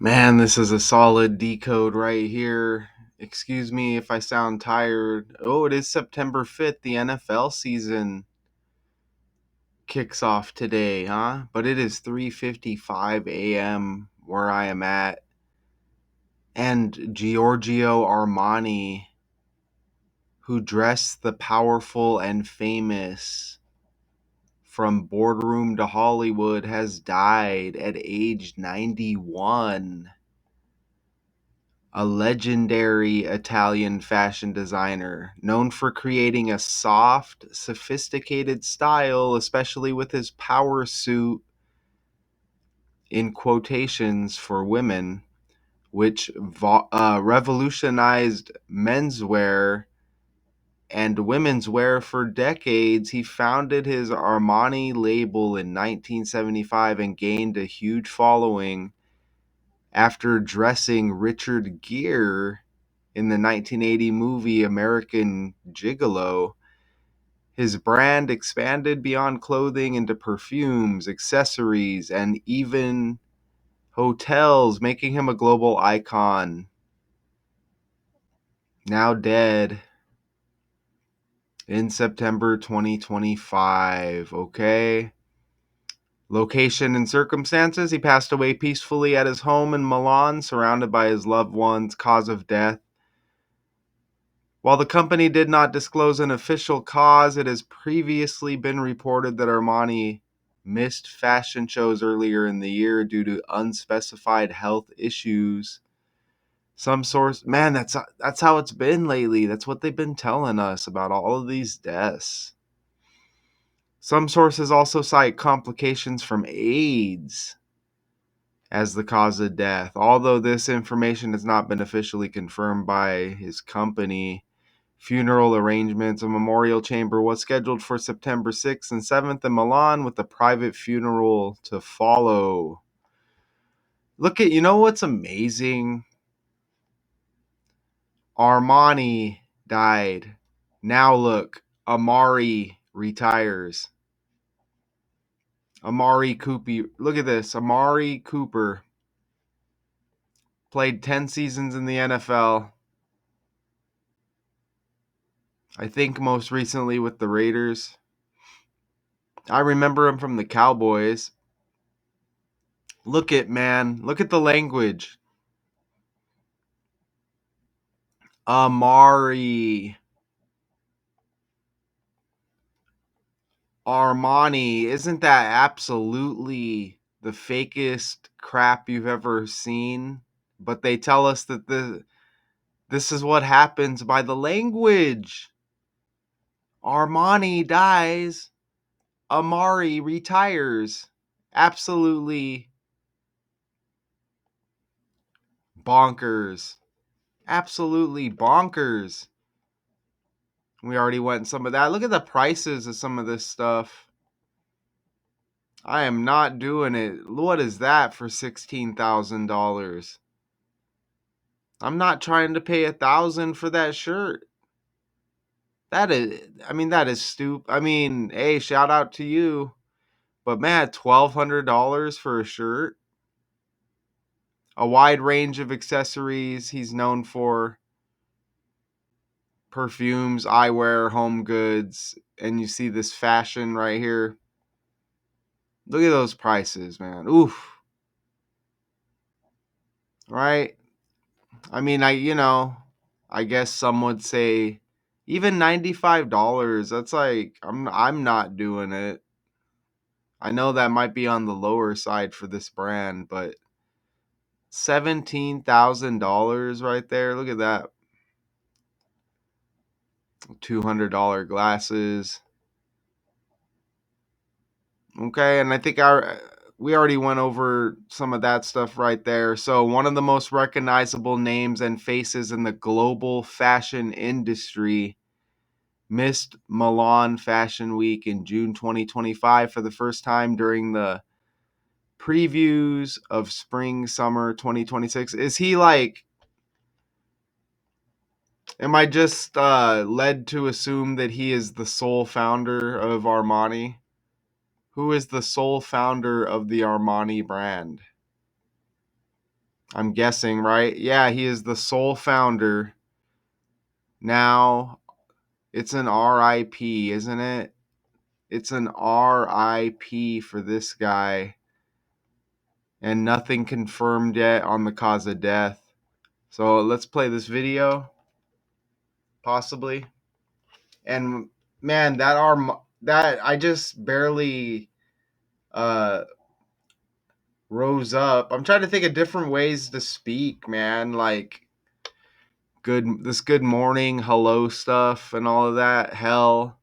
Man, this is a solid decode right here. Excuse me if I sound tired. Oh, it is September 5th. The NFL season kicks off today, huh? But it is 3:55 a.m. where I am at. And Giorgio Armani, who dressed the powerful and famous from boardroom to Hollywood, has died at age 91. A legendary Italian fashion designer, known for creating a soft, sophisticated style, especially with his power suit in quotations for women, which revolutionized menswear and women's wear for decades. He founded his Armani label in 1975 and gained a huge following after dressing Richard Gere in the 1980 movie American Gigolo. His brand expanded beyond clothing into perfumes, accessories, and even hotels, making him a global icon. Now dead in September 2025, okay? Location and circumstances: he passed away peacefully at his home in Milan, surrounded by his loved ones. Cause of death: while the company did not disclose an official cause, it has previously been reported that Armani missed fashion shows earlier in the year due to unspecified health issues. Some source, man, that's how it's been lately. That's what they've been telling us about all of these deaths. Some sources also cite complications from AIDS as the cause of death, although this information has not been officially confirmed by his company. Funeral arrangements: a memorial chamber was scheduled for September 6th and 7th in Milan, with a private funeral to follow. You know what's amazing? Armani died. Now look, Amari retires. Amari Cooper. Look at this. Amari Cooper played 10 seasons in the NFL. I think most recently with the Raiders. I remember him from the Cowboys. Look at the language. Amari. Armani. Isn't that absolutely the fakest crap you've ever seen? But they tell us that this is what happens by the language. Armani dies. Amari retires. Absolutely bonkers. Absolutely bonkers. We already went some of that. Look at the prices of some of this stuff. I am not doing it. What is that for $16,000? I'm not trying to pay $1,000 for that shirt. That is stupid. Hey, shout out to you. But man, $1,200 for a shirt. A wide range of accessories he's known for: perfumes, eyewear, home goods. And you see this fashion right here. Look at those prices, man. Oof. Right? I guess some would say even $95. That's like I'm not doing it. I know that might be on the lower side for this brand, but $17,000 right there. Look at that. $200 glasses. Okay, and I think we already went over some of that stuff right there. So, one of the most recognizable names and faces in the global fashion industry missed Milan Fashion Week in June 2025 for the first time during the previews of spring summer 2026. Is he like, am I just led to assume that he is the sole founder of Armani? Who is the sole founder of the Armani brand? I'm guessing, right? Yeah, he is the sole founder. Now, it's an RIP, isn't it? It's an RIP for this guy, and nothing confirmed yet on the cause of death. So let's play this video, possibly. And man, that I just barely uh rose up. I'm trying to think of different ways to speak, man. Like good morning, hello stuff and all of that. Hell,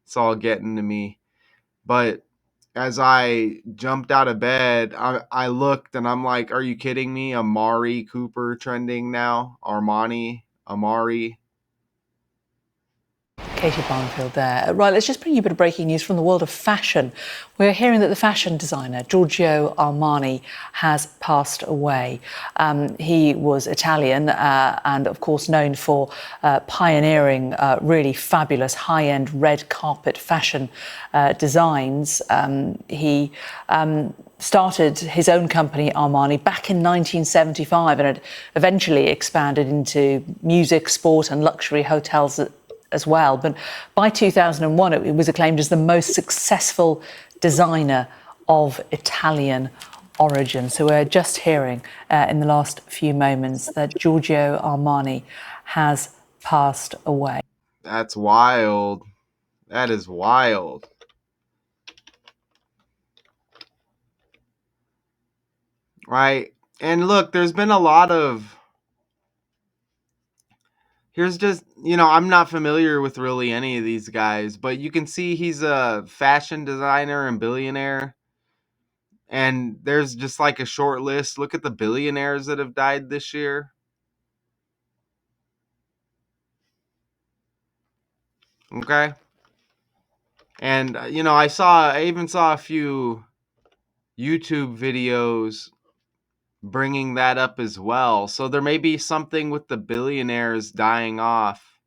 it's all getting to me. But as I jumped out of bed, I looked and I'm like, are you kidding me? Amari Cooper trending now? Amari. Katie Barnfield there. Right, let's just bring you a bit of breaking news from the world of fashion. We're hearing that the fashion designer Giorgio Armani has passed away. He was Italian and, of course, known for pioneering really fabulous high-end red carpet fashion designs. He started his own company, Armani, back in 1975 and had eventually expanded into music, sport and luxury hotels as well. But by 2001, it was acclaimed as the most successful designer of Italian origin. So we're just hearing in the last few moments that Giorgio Armani has passed away. That's wild. That is wild. Right? And look, there's been a lot of here's just, I'm not familiar with really any of these guys, but you can see he's a fashion designer and billionaire. And there's just like a short list. Look at the billionaires that have died this year. Okay. And, I even saw a few YouTube videos bringing that up as well. So there may be something with the billionaires dying off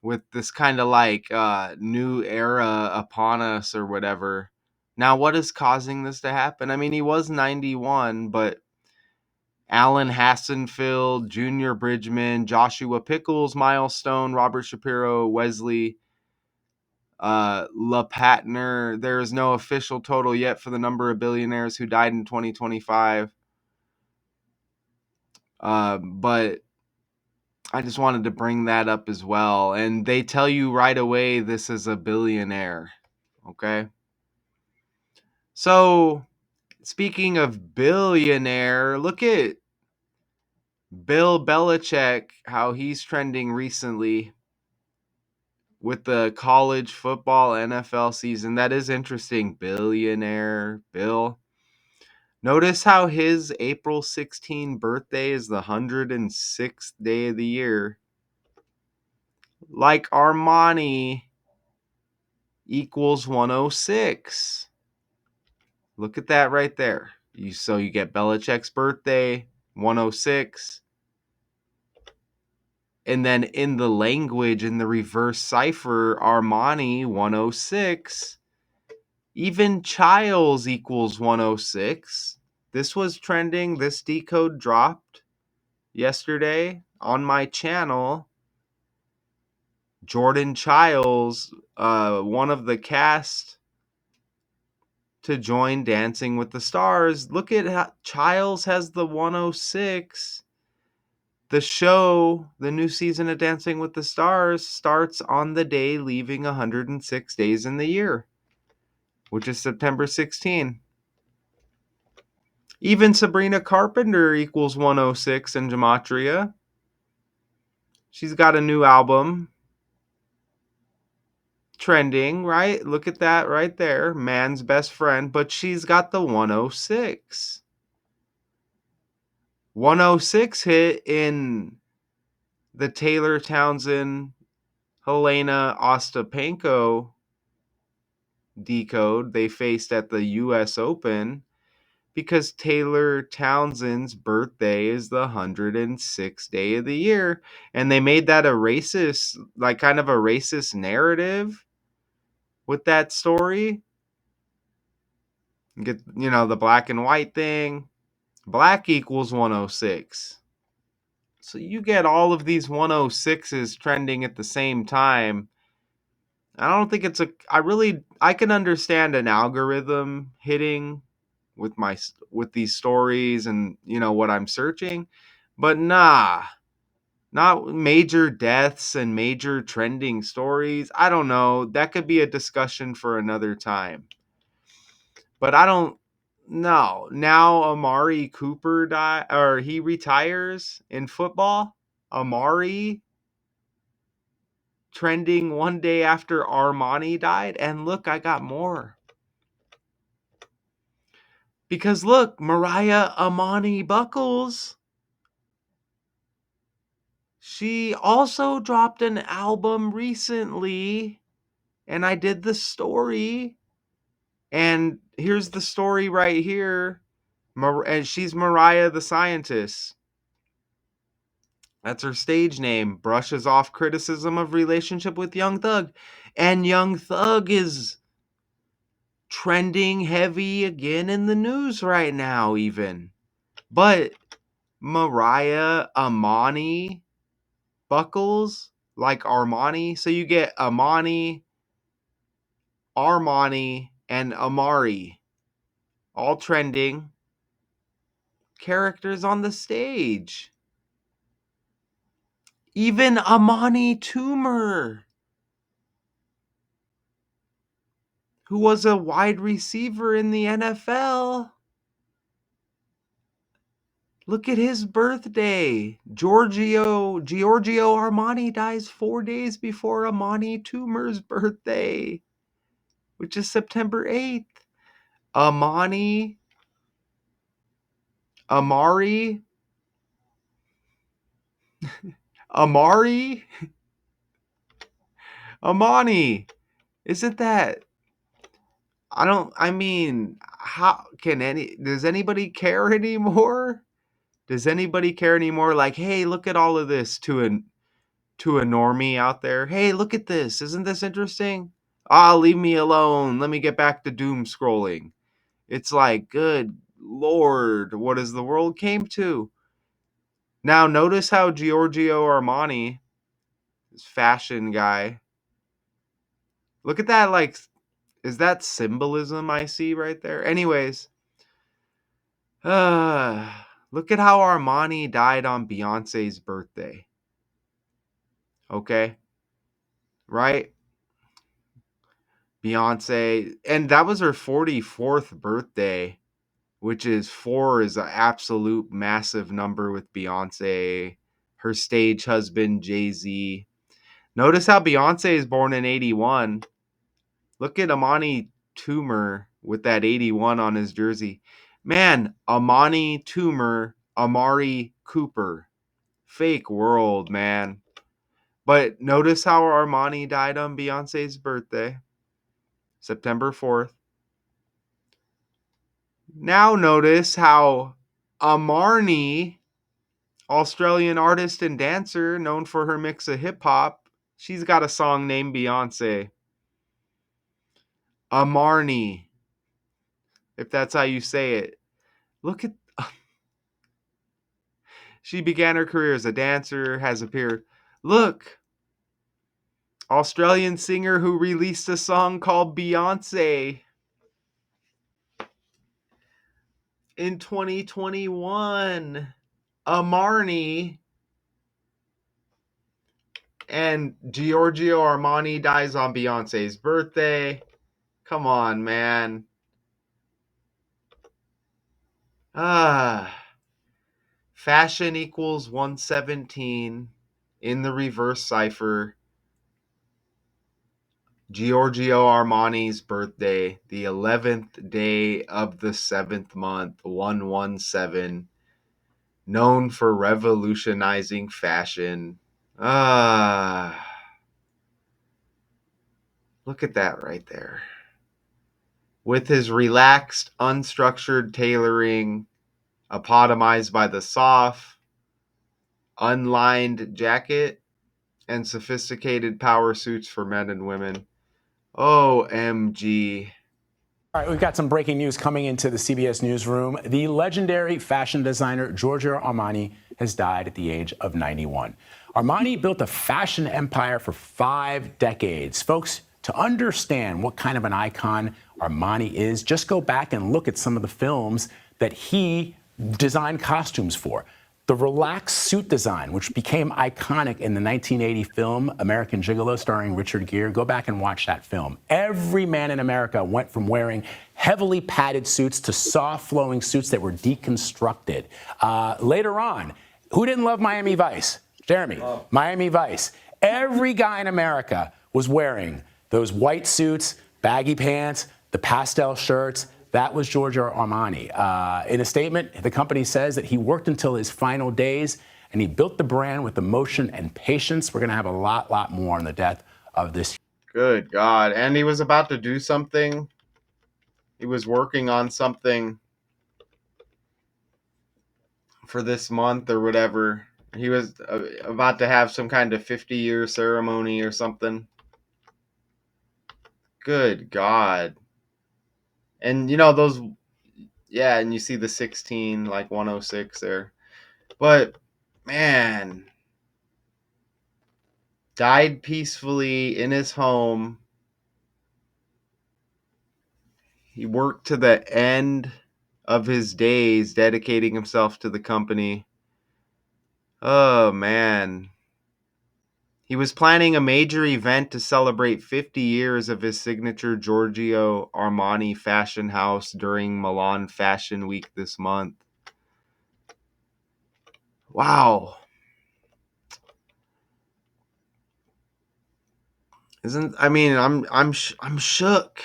with this kind of like new era upon us or whatever. Now, what is causing this to happen? I mean, he was 91, but Alan Hassenfeld, Junior Bridgman, Joshua Pickles, Milestone, Robert Shapiro, Wesley LaPatner. There is no official total yet for the number of billionaires who died in 2025. But I just wanted to bring that up as well. And they tell you right away this is a billionaire. Okay. So, speaking of billionaire, look at Bill Belichick, how he's trending recently with the college football NFL season. That is interesting. Billionaire Bill. Notice how his April 16 birthday is the 106th day of the year. Like Armani equals 106. Look at that right there. So you get Belichick's birthday, 106. And then in the language, in the reverse cipher, Armani 106. Even Childs equals 106. This was trending. This decode dropped yesterday on my channel. Jordan Childs, one of the cast to join Dancing with the Stars. Look at how Childs has the 106. The show, the new season of Dancing with the Stars, starts on the day leaving 106 days in the year, which is September 16. Even Sabrina Carpenter equals 106 in Gematria. She's got a new album trending, right? Look at that right there. Man's best friend, but she's got the 106. 106 hit in the Taylor Townsend Helena Ostapenko decode they faced at the US Open because Taylor Townsend's birthday is the 106th day of the year. And they made that a racist, like kind of a racist narrative with that story. Get, the black and white thing. Black equals 106. So you get all of these 106s trending at the same time. I don't think it's a I can understand an algorithm hitting with these stories and what I'm searching, but nah, not major deaths and major trending stories. I don't know. That could be a discussion for another time. But I don't know. Now Amari Cooper he retires in football. Amari trending one day after Armani died, and look, I got more. Because look, Mariah Amani Buckles, she also dropped an album recently, and I did the story. And here's the story right here. And she's Mariah the Scientist. That's her stage name. Brushes off criticism of relationship with Young Thug. And Young Thug is trending heavy again in the news right now, even. But Mariah Amani Buckles, like Armani. So you get Amani, Armani, and Amari, all trending characters on the stage. Even Amani Toomer, who was a wide receiver in the NFL. Look at his birthday. Giorgio Armani dies 4 days before Amani Toomer's birthday, which is September 8th. Amani, Amari, Amari, Amani. Isn't that? I mean, how can does anybody care anymore? Does anybody care anymore? Like, hey, look at all of this to a normie out there. Hey, look at this. Isn't this interesting? Ah, leave me alone. Let me get back to doom scrolling. It's like, good lord, what has the world came to? Now, notice how Giorgio Armani, this fashion guy, look at that. Like, is that symbolism I see right there? Anyways, look at how Armani died on Beyonce's birthday. Okay, right? Beyonce, and that was her 44th birthday, which is 4 is an absolute massive number with Beyonce, her stage husband, Jay-Z. Notice how Beyonce is born in 81. Look at Amani Toomer with that 81 on his jersey. Man, Amani Toomer, Amari Cooper. Fake world, man. But notice how Armani died on Beyonce's birthday, September 4th. Now notice how Amarni, Australian artist and dancer known for her mix of hip hop, she's got a song named Beyonce. Amarni, if that's how you say it. Look at She began her career as a dancer, has appeared. Look, Australian singer who released a song called Beyonce in 2021. Amarni, and Giorgio Armani dies on Beyonce's birthday. Come on, man. Ah, fashion equals 117 in the reverse cipher. Giorgio Armani's birthday, the 11th day of the 7th month, 117, known for revolutionizing fashion. Ah, look at that right there. With his relaxed, unstructured tailoring, epitomized by the soft, unlined jacket and sophisticated power suits for men and women. OMG. All right, we've got some breaking news coming into the CBS newsroom. The legendary fashion designer Giorgio Armani has died at the age of 91. Armani built a fashion empire for 5 decades. Folks, to understand what kind of an icon Armani is, just go back and look at some of the films that he designed costumes for. The relaxed suit design, which became iconic in the 1980 film American Gigolo starring Richard Gere. Go back and watch that film. Every man in America went from wearing heavily padded suits to soft flowing suits that were deconstructed. Later on, who didn't love Miami Vice? Jeremy, Miami Vice. Every guy in America was wearing those white suits, baggy pants, the pastel shirts. That was Giorgio Armani. In a statement, the company says that he worked until his final days and he built the brand with emotion and patience. We're going to have a lot more on the death of this. Good God. And he was about to do something. He was working on something for this month or whatever. He was about to have some kind of 50-year ceremony or something. Good God. And those, yeah, and you see the 16, like 106 there. But man, died peacefully in his home. He worked to the end of his days, dedicating himself to the company. Oh man. He was planning a major event to celebrate 50 years of his signature Giorgio Armani fashion house during Milan Fashion Week this month. Wow. I'm shook.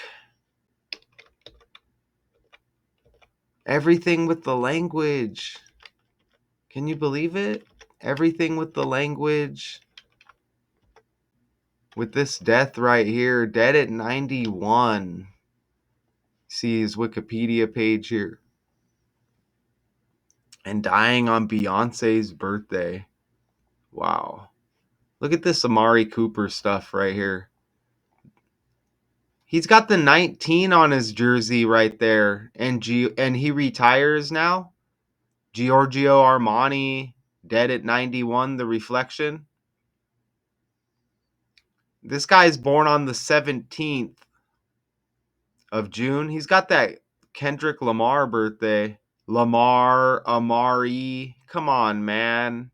Everything with the language. Can you believe it? Everything with the language. With this death right here, dead at 91. See his Wikipedia page here. And dying on Beyonce's birthday. Wow. Look at this Amari Cooper stuff right here. He's got the 19 on his jersey right there. And he retires now. Giorgio Armani, dead at 91, the reflection. This guy's born on the 17th of June. He's got that Kendrick Lamar birthday. Amari. Come on, man.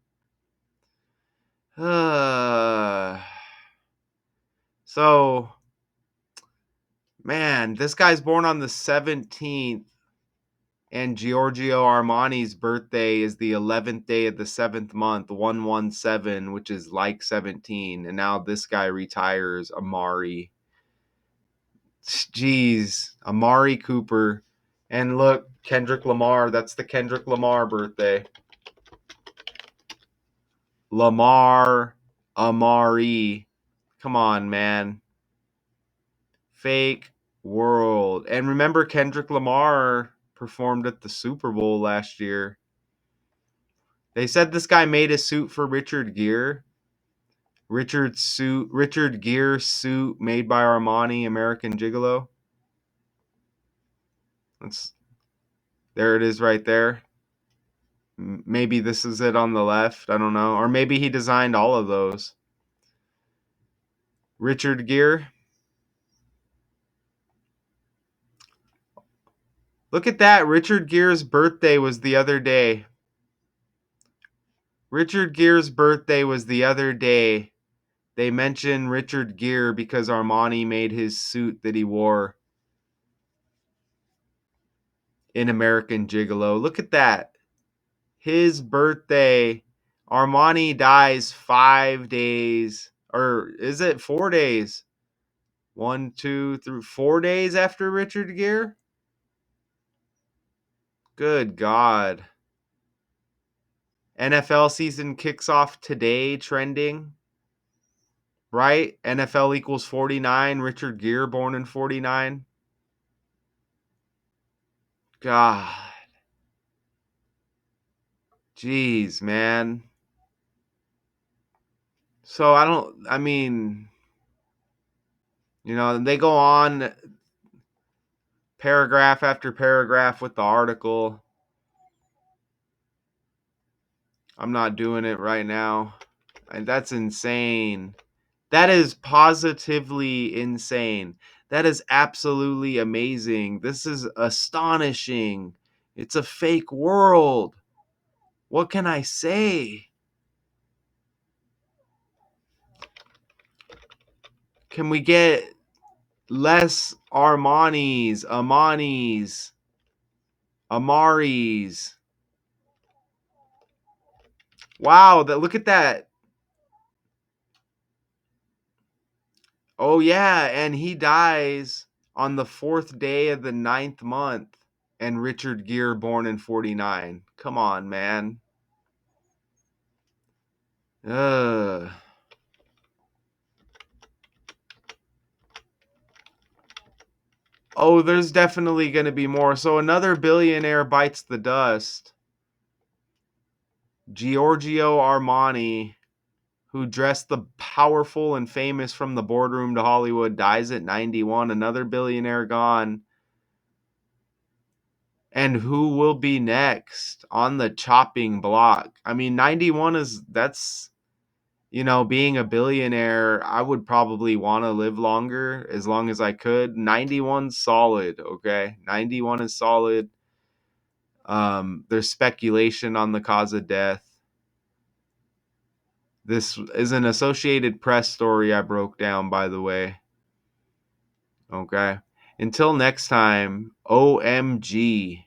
So, man, this guy's born on the 17th, and Giorgio Armani's birthday is the 11th day of the 7th month, 117, which is like 17. And now this guy retires, Amari. Jeez, Amari Cooper. And look, Kendrick Lamar. That's the Kendrick Lamar birthday. Lamar, Amari. Come on, man. Fake world. And remember, Kendrick Lamar performed at the Super Bowl last year. They said this guy made a suit for Richard Gere. Richard Gere suit made by Armani, American Gigolo. There it is right there. Maybe this is it on the left. I don't know. Or maybe he designed all of those. Richard Gere. Look at that. Richard Gere's birthday was the other day. Richard Gere's birthday was the other day. They mentioned Richard Gere because Armani made his suit that he wore in American Gigolo. Look at that. His birthday. Armani dies 5 days. Or is it 4 days? 1, 2, 3, 4 days after Richard Gere? Good God. NFL season kicks off today, trending. Right? NFL equals 49. Richard Gere born in 49. God. Jeez, man. So I mean, they go on. paragraph after paragraph with the article. I'm not doing it right now. And that's insane. That is positively insane. That is absolutely amazing. This is astonishing. It's a fake world. What can I say? Can we get less Amaris? Wow, look at that. Oh yeah, and he dies on the 4th day of the 9th month. And Richard Gere born in 49. Come on, man. Ugh. Oh, there's definitely going to be more. So another billionaire bites the dust. Giorgio Armani, who dressed the powerful and famous from the boardroom to Hollywood, dies at 91. Another billionaire gone. And who will be next on the chopping block? I mean, 91 that's, being a billionaire, I would probably want to live longer as long as I could. 91's solid, okay? 91 is solid. There's speculation on the cause of death. This is an Associated Press story I broke down, by the way. Okay. Until next time, OMG.